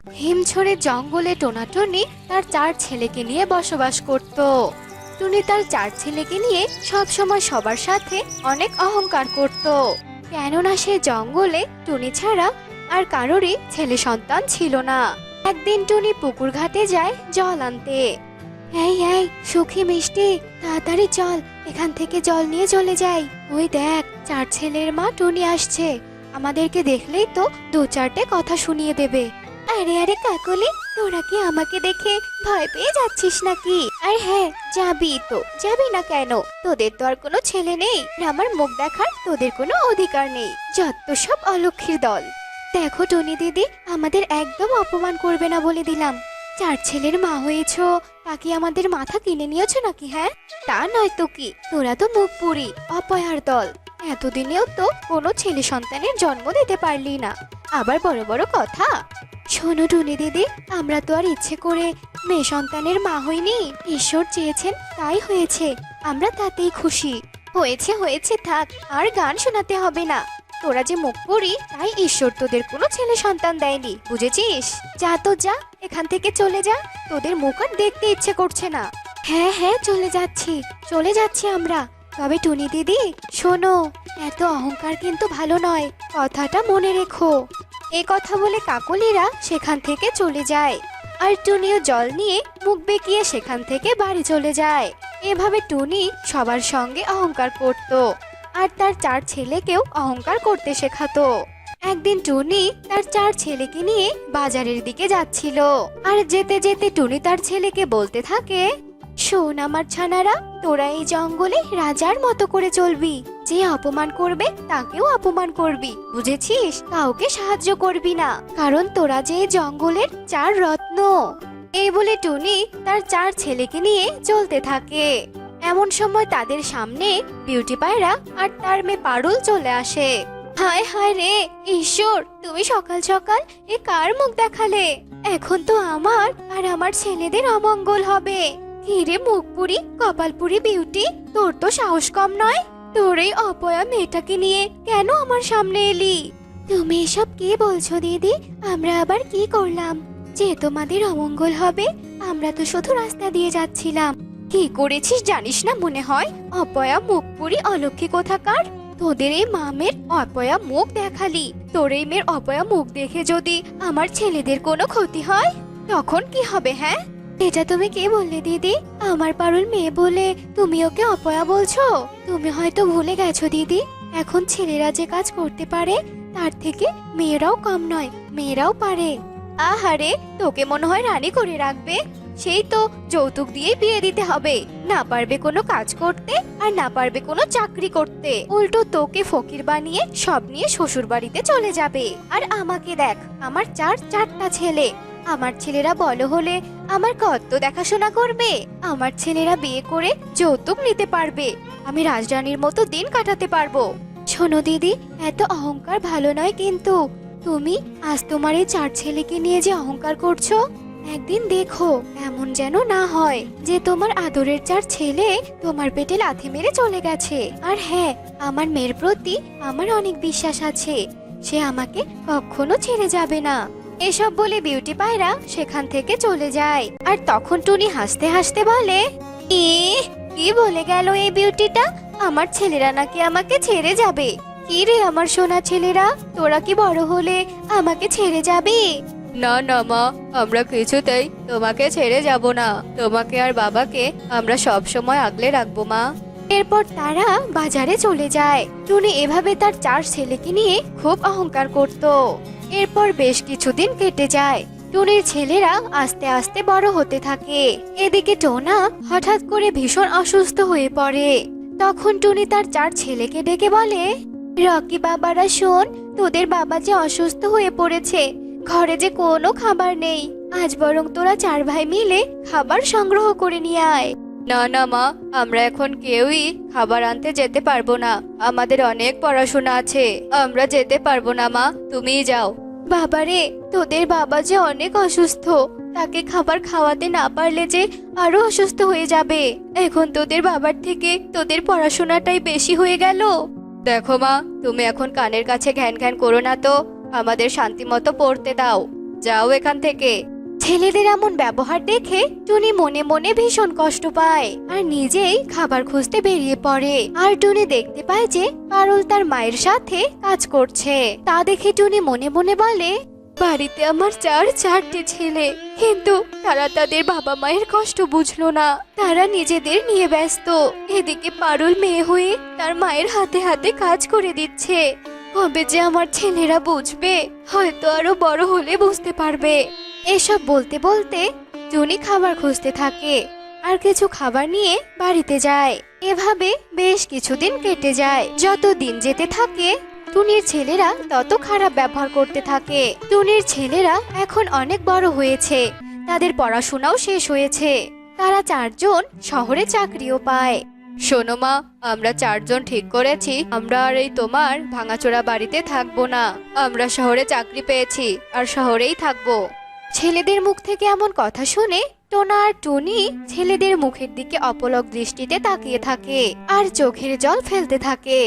হিমছড়ের জঙ্গলে টোনাটুনি তার 4 ছেলেকে নিয়ে বসবাস করত। টুনি তার 4 ছেলেকে নিয়ে সব সময় সবার সাথে অনেক অহংকার করত, কেননা সে জঙ্গলে টুনি ছাড়া আর কারোরই ছেলে সন্তান ছিল না। একদিন টুনি পুকুর ঘাটে যায় জল আনতে। এই এই সুখী মিষ্টি, তাড়াতাড়ি চল, এখান থেকে জল নিয়ে চলে যাই। ওই দেখ 4 ছেলের মা টুনি আসছে, আমাদেরকে দেখলেই তো 2-4টে কথা শুনিয়ে দেবে। আরে আরে কাকলি, তোরা কি আমাকে দেখে ভয় পেয়ে যাচ্ছিস নাকি? আর হ্যাঁ, যাবি তো, যাবি না কেন? তোদের তো আর কোনো ছেলে নেই, আর আমার মুখ দেখার তোদের কোনো অধিকার নেই। যত সব অলক্ষীর দল। দেখো টুনি দিদি, আমাদের একদম অপমান করবে না বলে দিলাম। 4 ছেলের মা হয়েছো, তাকে আমাদের মাথা কিনে নিয়েছো নাকি? হ্যাঁ, তা নয় তো কি, তোরা তো মুখ পুরি অপয়ার দল। এতদিনেও তো কোনো ছেলে সন্তানের জন্ম দিতে পারলি না, আবার বড় বড় কথা। শোনো টুনি দিদি, আমরা তো আর ইচ্ছে করে মেয়ে সন্তানের মা হইনি, ঈশ্বর চেয়েছেন তাই হয়েছে, আমরা তাতেই খুশি। হয়েছে হয়েছে, থাক, আর গান শোনাতে হবে না। তোরা যে মুখ পুরি, তাই ঈশ্বর তোদের কোনো ছেলে সন্তান দেয়নি, বুঝেছিস? যা তো যা, এখান থেকে চলে যা, তোদের মুখ আর দেখতে ইচ্ছে করছে না। হ্যাঁ হ্যাঁ, চলে যাচ্ছি, চলে যাচ্ছি আমরা। তবে টুনি দিদি শোনো, এত অহংকার কিন্তু ভালো নয়, কথাটা মনে রেখো। এ কথা বলে কাকলিরা সেখান থেকে চলে যায়, আর টুনিও জল নিয়ে মুখ বেঁকিয়ে সেখান থেকে বাড়ি চলে যায়। এভাবে টুনি সবার সঙ্গে অহংকার করত, আর তার 4 ছেলেকেও অহংকার করতে শেখাতো। একদিন টুনি তার 4 ছেলেকে নিয়ে বাজারের দিকে যাচ্ছিল, আর যেতে যেতে টুনি তার ছেলেকে বলতে থাকে, শোন আমার ছানারা, তোরা এই জঙ্গলে রাজার মতো করে চলবি, যে অপমান করবে তাকেও অপমান করবি, বুঝেছিস? কাউকে সাহায্য করবি না, কারণ তোরা যে এই জঙ্গলের 4 রত্ন। এই বলে টুনি তার 4 ছেলেকে নিয়ে চলতে থাকে। এমন সময় তাদের সামনে বিউটি পায়রা আর তার মেয়ে পারুল চলে আসে। হায় হায় রে ঈশ্বর, তুমি সকাল সকাল এ কার মুখ দেখালে? এখন তো আমার আর আমার ছেলেদের অমঙ্গল হবে। হিরে মুখপুরি কপালপুরি বিউটি, তোর তো সাহস কম নয়, তোর এই অপয়া মেয়েটাকে নিয়ে কেন আমার সামনে এলি? তুমি এসব কি বলছো দিদি? আমরা আবার কি করলাম যে তোমাদের অমঙ্গল হবে? আমরা তো শুধু রাস্তা দিয়ে যাচ্ছিলাম। কি করেছিস জানিস না মনে হয়? অপয়া মুখপুরি অলক্ষী কোথাকার, তোদের এই মামের অপয়া মুখ দেখালি। তোর এই মেয়ের অপয়া মুখ দেখে যদি আমার ছেলেদের কোনো ক্ষতি হয়, তখন কি হবে? হ্যাঁ, এটা তুমি কি বললে দিদি? আমার পারুল মেয়ে বলে তুমি ওকে অপয়া বলছো? তুমি হয়তো ভুলে গেছো দিদি, এখন ছেলেরা যে কাজ করতে পারে তার থেকে মেয়েরাও কম নয়, মেয়েরাও পারে। আহারে, তোকে মনে হয় রানী করে রাখবে? সেই তো যৌতুক দিয়ে বিয়ে দিতে হবে, না পারবে কোনো কাজ করতে আর না পারবে কোনো চাকরি করতে, উল্টো তোকে ফকির বানিয়ে সব নিয়ে শ্বশুর বাড়িতে চলে যাবে। আর আমাকে দেখ, আমার 4টা ছেলে, আমার ছেলেরা বড় হলে আমার কত দেখাশোনা করবে। আমার ছেলেরা বিয়ে করে যৌতুক নিতে পারবে, আমি রাজরানীর মতো দিন কাটাতে পারবো। শোনো দিদি, এত অহংকার ভালো নয় কিন্তু। তুমি আজ তোমার এই 4 ছেলেকে নিয়ে যে অহংকার করছো, একদিন দেখো এমন যেন না হয় যে তোমার আদরের 4 ছেলে তোমার পেটে লাথি মেরে চলে গেছে। আর হ্যাঁ, আমার মেয়ের প্রতি আমার অনেক বিশ্বাস আছে, সে আমাকে কখনো ছেড়ে যাবে না। এসব বলে বিউটি পায়রা সেখান থেকে চলে যায়। আর তখন টুনি হাসতে হাসতে বলে, কি বলে গেল এই বিউটিটা? আমার ছেলেরা নাকি আমাকে ছেড়ে যাবে? কি রে আমার সোনা ছেলেরা, তোরা কি বড় হলে আমাকে ছেড়ে যাবে? না না মা, আমরা কিছুতেই তোমাকে ছেড়ে যাব না, তোমাকে আর বাবাকে আমরা সব সময় আগলে রাখবো মা। এরপর তারা বাজারে চলে যায়। টুনি এভাবে তার 4 ছেলেকে নিয়ে খুব অহংকার করত। এরপর বেশ কিছুদিন কেটে যায়। টুনির ছেলেরা আস্তে আস্তে বড় হতে থাকে। এদিকে টোনা হঠাৎ করে ভীষণ অসুস্থ হয়ে পড়ে। তখন টুনি তার 4 ছেলেকে ডেকে বলে, রকি বাবারা শোন, তোদের বাবা যে অসুস্থ হয়ে পড়েছে, ঘরে যে কোনো খাবার নেই, আজ বরং তোরা 4 ভাই মিলে খাবার সংগ্রহ করে নিয়ে আয়। না না মা, আমরা এখন কেউই খাবার আনতে যেতে পারবো না, আমাদের অনেক পড়াশোনা আছে, আমরা যেতে পারবো না মা, তুমিই যাও। বাবারে, তোদের বাবা যে অনেক অসুস্থ, তাকে খাবার খাওয়াতে না পারলে যে আরো অসুস্থ হয়ে যাবে। এখন তোদের বাবার থেকে তোদের পড়াশোনাটাই বেশি হয়ে গেল। দেখো মা, তুমি এখন কানের কাছে ঘ্যান ঘ্যান করো না তো, আমাদের শান্তি মতো পড়তে দাও। যাও এখান থেকে। ছেলেদের এমন ব্যবহার দেখে টুনি মনে মনে ভীষণ কষ্ট পায় আর নিজেই খাবার খুঁজতে বেরিয়ে পড়ে। আর টুনি দেখতে পায় যে পারুল তার মায়ের সাথে কাজ করছে। তা দেখে টুনি মনে মনে বলে, বাড়িতে আমার চারটে ছেলে, কিন্তু তারা তাদের বাবা মায়ের কষ্ট বুঝলো না। তারা নিজেদের নিয়ে ব্যস্ত। এদিকে পারুল মেয়ে হয়ে তার মায়ের হাতে হাতে কাজ করে দিচ্ছে। কবে যে আমার ছেলেরা বুঝবে, হয়তো আরো বড় হলে বুঝতে পারবে। এসব বলতে বলতে টুনি খাবার খুঁজতে থাকে আর কিছু খাবার নিয়ে বাড়িতে যায়। এভাবে বেশ কিছুদিন কেটে যায়। যত দিন যেতে থাকে টুনির ছেলেরা তত খারাপ ব্যবহার করতে থাকে। টুনির ছেলেরা এখন অনেক বড় হয়েছে, তাদের পড়াশোনাও শেষ হয়েছে। তারা চারজন শহরে চাকরিও পায়। শোনো মা, আমরা চারজন ঠিক করেছি আমরা আর এই তোমার ভাঙাচোরা বাড়িতে থাকবো না। আমরা শহরে চাকরি পেয়েছি আর শহরেই থাকবো। ছেলেদের মুখ থেকে এমন কথা শুনে টোনা আর টুনি ছেলেদের মুখের দিকে অপলক দৃষ্টিতে তাকিয়ে থাকে আর চোখের জল ফেলতে থাকে।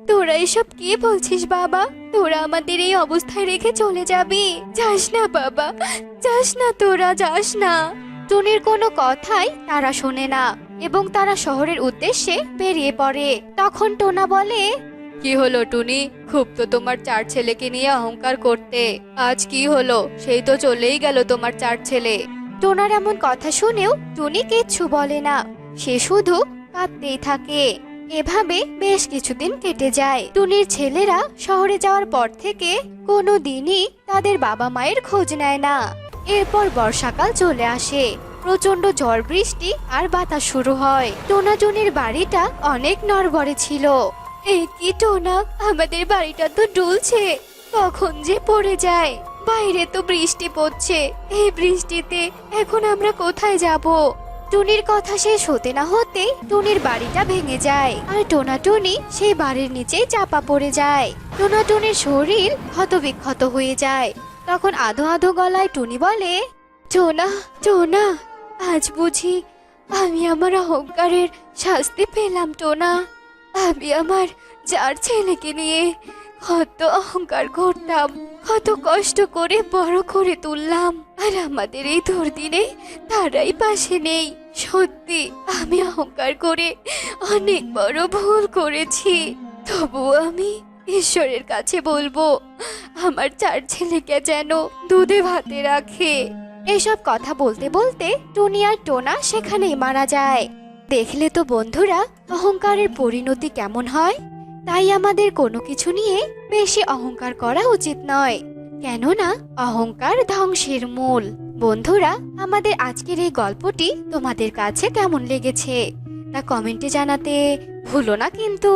তোরা এসব কি বলছিস বাবা? তোরা আমাদের এই অবস্থায় রেখে চলে যাবি? যাস না বাবা, যাস না, তোরা যাস না। টুনির কোনো কথাই তারা শোনে না এবং তারা শহরের উদ্দেশ্যে বেরিয়ে পড়ে। তখন টোনা বলে, কি হলো টুনি? খুব তো তোমার চার ছেলেকে নিয়ে অহংকার করতে, আজ কি হলো? সেই তো চলেই গেল তোমার চার ছেলে। টোনার এমন কথা শুনেও টুনি কিচ্ছু বলে না, সে শুধু কাঁদতেই থাকে। এভাবে বেশ কিছুদিন কেটে যায়। টুনির ছেলেরা শহরে যাওয়ার পর থেকে কোনো দিনই তাদের বাবা মায়ের খোঁজ নেয় না। এরপর বর্ষাকাল চলে আসে, প্রচন্ড ঝড় বৃষ্টি আর বাতাস শুরু হয়। টোনা টুনির বাড়িটা অনেক নড়বড়ে ছিল। এই কি টোনা, আমাদের বাড়িটা তো ডুলছে, কখন যে পড়ে যায়। বাইরে তো বৃষ্টি পড়ছে, এই বৃষ্টিতে এখন আমরা কোথায় যাব? টুনির কথা শেষ হতে না হতেই টুনির বাড়িটা ভেঙে যায় আর টোনা টুনি সেই বাড়ির নিচেই চাপা পড়ে যায়। টোনা টুনির শরীর ক্ষতবিক্ষত হয়ে যায়। তখন আধো আধো গলায় টুনি বলে, টোনা, টোনা, আজ বুঝি আমি আমার অহংকারের শাস্তি পেলাম। টোনা, আমি আমার চার ছেলেকে নিয়ে কত অহংকার করতাম, কত কষ্ট করে বড় করে তুললাম, আর আমাদের এই দুর্দিনে তারাই পাশে নেই। সত্যি আমি অহংকার করে অনেক বড় ভুল করেছি। তবুও আমি ঈশ্বরের কাছে বলবো, আমার চার ছেলেকে যেন দুধে ভাতে রাখে। এসব কথা বলতে বলতে টুনি আর টোনা সেখানেই মারা যায়। দেখলে তো বন্ধুরা, অহংকারের পরিণতি কেমন হয়। তাই আমাদের কোনো কিছু নিয়ে বেশি অহংকার করা উচিত নয়, কেননা অহংকার ধ্বংসের মূল। বন্ধুরা, আমাদের আজকের এই গল্পটি তোমাদের কাছে কেমন লেগেছে তা কমেন্টে জানাতে ভুলো না কিন্তু।